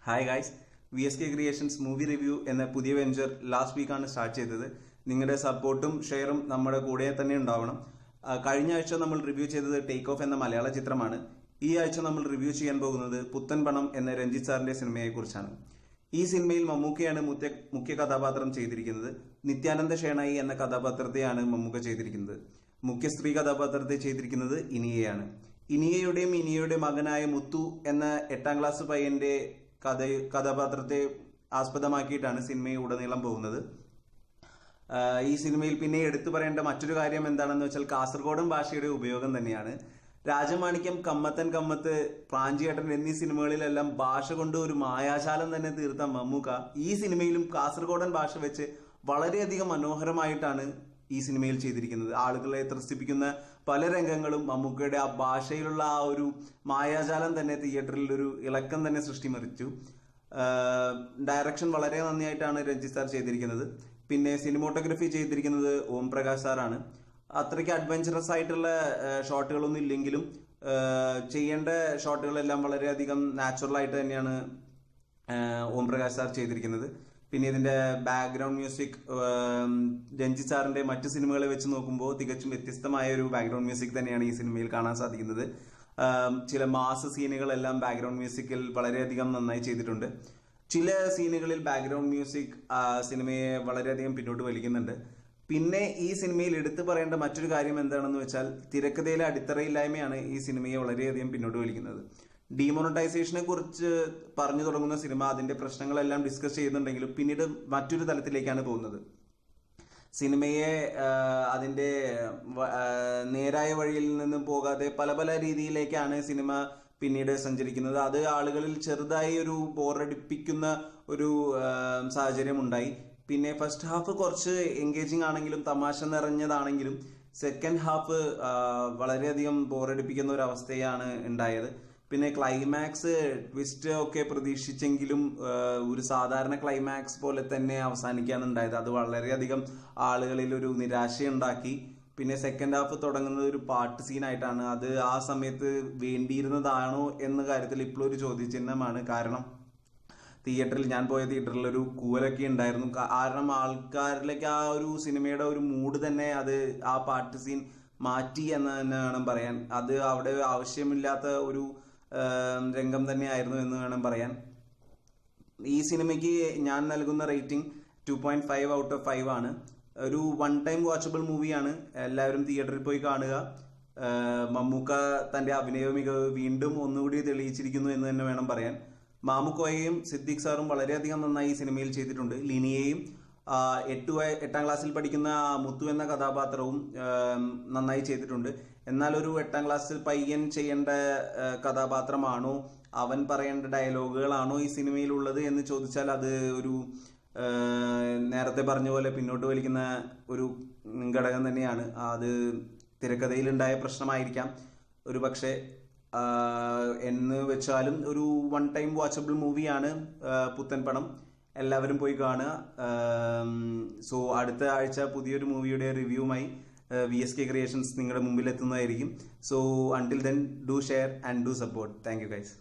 Hi guys, VSK creations movie review എന്ന പുതിയ venture last വീക്കാണ് start ചെയ്തത്. നിങ്ങളുടെ സപ്പോർട്ടും ഷെയറും നമ്മുടെ കൂടെ തന്നെ ഉണ്ടാവണം. കഴിഞ്ഞ ആഴ്ച നമ്മൾ റിവ്യൂ ചെയ്തത് ടേക്ക് ഓഫ് എന്ന മലയാള ചിത്രമാണ്. ഈ ആഴ്ച നമ്മൾ റിവ്യൂ ചെയ്യാൻ പോകുന്നത് പുത്തൻ പണം എന്ന രഞ്ജിത്ത് സാറിന്റെ സിനിമയെക്കുറിച്ചാണ്. ഈ സിനിമയിൽ മമ്മൂക്കയാണ് മുഖ്യ കഥാപാത്രം ചെയ്തിരിക്കുന്നത്. നിത്യാനന്ദ ഷേണായി എന്ന കഥാപാത്രത്തെയാണ് മമ്മൂക്ക ചെയ്തിരിക്കുന്നത്. മുഖ്യ സ്ത്രീ കഥാപാത്രത്തെ ചെയ്തിരിക്കുന്നത് ഇനിയയാണ്. ഇനിയയുടെ മകനായ മുത്തു എന്ന 8ാം ക്ലാസ് പയ്യന്റെ കഥാപാത്രത്തെ ആസ്പദമാക്കിയിട്ടാണ് സിനിമയെ ഉടനീളം പോകുന്നത്. ഈ സിനിമയിൽ പിന്നെ എടുത്തു പറയേണ്ട മറ്റൊരു കാര്യം എന്താണെന്ന് വെച്ചാൽ കാസർഗോഡൻ ഭാഷയുടെ ഉപയോഗം തന്നെയാണ്. രാജമാണിക്യം, കമ്മത്തൻ കമ്മത്ത്, പ്രാഞ്ചിയേട്ടൻ എന്നീ സിനിമകളിലെല്ലാം ഭാഷ കൊണ്ട് ഒരു മായാജാലം തന്നെ തീർത്ത മമ്മൂക്ക ഈ സിനിമയിലും കാസർഗോഡൻ ഭാഷ വെച്ച് വളരെയധികം മനോഹരമായിട്ടാണ് ഈ സിനിമയിൽ ചെയ്തിരിക്കുന്നത്. ആളുകളെ ത്രസിപ്പിക്കുന്ന പല രംഗങ്ങളും മമ്മൂക്കയുടെ ആ ഭാഷയിലുള്ള ആ ഒരു മായാജാലം തന്നെ തിയേറ്ററിൽ ഒരു ഇളക്കം തന്നെ സൃഷ്ടിമറിച്ചു. ഡയറക്ഷൻ വളരെ നന്നായിട്ടാണ് രഞ്ജിത്ത് സാർ ചെയ്തിരിക്കുന്നത്. പിന്നെ സിനിമോട്ടോഗ്രഫി ചെയ്തിരിക്കുന്നത് ഓം പ്രകാശ് സാറാണ്. അത്രയ്ക്ക് അഡ്വഞ്ചറസ് ആയിട്ടുള്ള ഷോട്ടുകളൊന്നും ഇല്ലെങ്കിലും ചെയ്യേണ്ട ഷോട്ടുകളെല്ലാം വളരെയധികം നാച്ചുറൽ ആയിട്ട് തന്നെയാണ് ഓം പ്രകാശ് സാർ ചെയ്തിരിക്കുന്നത്. പിന്നെ ഇതിന്റെ ബാക്ക്ഗ്രൗണ്ട് മ്യൂസിക് രഞ്ജിത്ത് സാറിന്റെ മറ്റു സിനിമകളെ വെച്ച് നോക്കുമ്പോൾ തികച്ചും വ്യത്യസ്തമായ ഒരു ബാക്ക്ഗ്രൗണ്ട് മ്യൂസിക് തന്നെയാണ് ഈ സിനിമയിൽ കാണാൻ സാധിക്കുന്നത്. ചില മാസ് സീനുകളെല്ലാം ബാക്ക്ഗ്രൗണ്ട് മ്യൂസിക്കിൽ വളരെയധികം നന്നായി ചെയ്തിട്ടുണ്ട്. ചില സീനുകളിൽ ബാക്ക്ഗ്രൗണ്ട് മ്യൂസിക് സിനിമയെ വളരെയധികം പിന്നോട്ട് വലിക്കുന്നുണ്ട്. പിന്നെ ഈ സിനിമയിൽ എടുത്തു പറയേണ്ട മറ്റൊരു കാര്യം എന്താണെന്ന് വെച്ചാൽ തിരക്കഥയിലെ അടിത്തറയില്ലായ്മയാണ് ഈ സിനിമയെ വളരെയധികം പിന്നോട്ട് വലിക്കുന്നത്. ഡീമോണറ്റൈസേഷനെ കുറിച്ച് പറഞ്ഞു തുടങ്ങുന്ന സിനിമ അതിന്റെ പ്രശ്നങ്ങളെല്ലാം ഡിസ്കസ് ചെയ്യുന്നുണ്ടെങ്കിലും പിന്നീട് മറ്റൊരു തലത്തിലേക്കാണ് പോകുന്നത്. സിനിമയെ അതിന്റെ നേരായ വഴിയിൽ നിന്നും പോകാതെ പല പല രീതിയിലേക്കാണ് സിനിമ പിന്നീട് സഞ്ചരിക്കുന്നത്. അത് ആളുകളിൽ ചെറുതായി ഒരു ബോറടിപ്പിക്കുന്ന ഒരു സാഹചര്യം ഉണ്ടായി. പിന്നെ ഫസ്റ്റ് ഹാഫ് കുറച്ച് എൻഗേജിങ് ആണെങ്കിലും തമാശ നിറഞ്ഞതാണെങ്കിലും സെക്കൻഡ് ഹാഫ് വളരെയധികം ബോറടിപ്പിക്കുന്ന ഒരു അവസ്ഥയാണ് ഉണ്ടായത്. പിന്നെ ക്ലൈമാക്സ് ട്വിസ്റ്റ് ഒക്കെ പ്രതീക്ഷിച്ചെങ്കിലും ഒരു സാധാരണ ക്ലൈമാക്സ് പോലെ തന്നെ അവസാനിക്കാണ് ഉണ്ടായത്. അത് വളരെയധികം ആളുകളിൽ ഒരു നിരാശയുണ്ടാക്കി. പിന്നെ സെക്കൻഡ് ഹാഫ് തുടങ്ങുന്നത് ഒരു പാട്ട് സീനായിട്ടാണ്. അത് ആ സമയത്ത് വേണ്ടിയിരുന്നതാണോ എന്ന കാര്യത്തിൽ ഇപ്പോഴൊരു ചോദ്യചിഹ്നമാണ്. കാരണം ഞാൻ പോയ തിയേറ്ററിൽ ഒരു കൂവലൊക്കെ ഉണ്ടായിരുന്നു. കാരണം ആൾക്കാരിലേക്ക് ആ ഒരു സിനിമയുടെ ഒരു മൂഡ് തന്നെ അത് ആ പാട്ട് സീൻ മാറ്റി എന്ന് തന്നെ വേണം പറയാൻ. അത് അവിടെ ആവശ്യമില്ലാത്ത ഒരു രംഗം തന്നെയായിരുന്നു എന്ന് വേണം പറയാൻ. ഈ സിനിമയ്ക്ക് ഞാൻ നൽകുന്ന റേറ്റിംഗ് 2.5 ഔട്ട് ഓഫ് 5 ആണ്. ഒരു വൺ ടൈം വാച്ചബിൾ മൂവിയാണ്. എല്ലാവരും തിയേറ്ററിൽ പോയി കാണുക. മമ്മൂക്ക തന്റെ അഭിനയ മികവ് വീണ്ടും ഒന്നുകൂടി തെളിയിച്ചിരിക്കുന്നു എന്ന് തന്നെ വേണം പറയാൻ. മാമുക്കോയെയും സിദ്ദിഖ് സാറും വളരെയധികം നന്നായി ഈ സിനിമയിൽ ചെയ്തിട്ടുണ്ട്. ലിനിയെയും 8ാം ക്ലാസ്സിൽ പഠിക്കുന്ന മുത്തു എന്ന കഥാപാത്രവും നന്നായി ചെയ്തിട്ടുണ്ട്. എന്നാൽ ഒരു 8ാം ക്ലാസ്സിൽ പയ്യൻ ചെയ്യേണ്ട കഥാപാത്രമാണോ, അവൻ പറയേണ്ട ഡയലോഗുകളാണോ ഈ സിനിമയിലുള്ളത് എന്ന് ചോദിച്ചാൽ അത് ഒരു നേരത്തെ പറഞ്ഞ പോലെ പിന്നോട്ട് വലിക്കുന്ന ഒരു ഘടകം തന്നെയാണ്. അത് തിരക്കഥയിലുണ്ടായ പ്രശ്നമായിരിക്കാം ഒരു പക്ഷേ. എന്ന് വെച്ചാലും ഒരു വൺ ടൈം വാച്ചബിൾ മൂവിയാണ് പുത്തൻ പണം. എല്ലാവരും പോയി കാണുക. സോ അടുത്ത ആഴ്ച പുതിയൊരു മൂവിയുടെ റിവ്യൂമായി VSK ക്രിയേഷൻസ് നിങ്ങളുടെ മുമ്പിൽ എത്തുന്നതായിരിക്കും. So until then do share and do support. Thank you guys.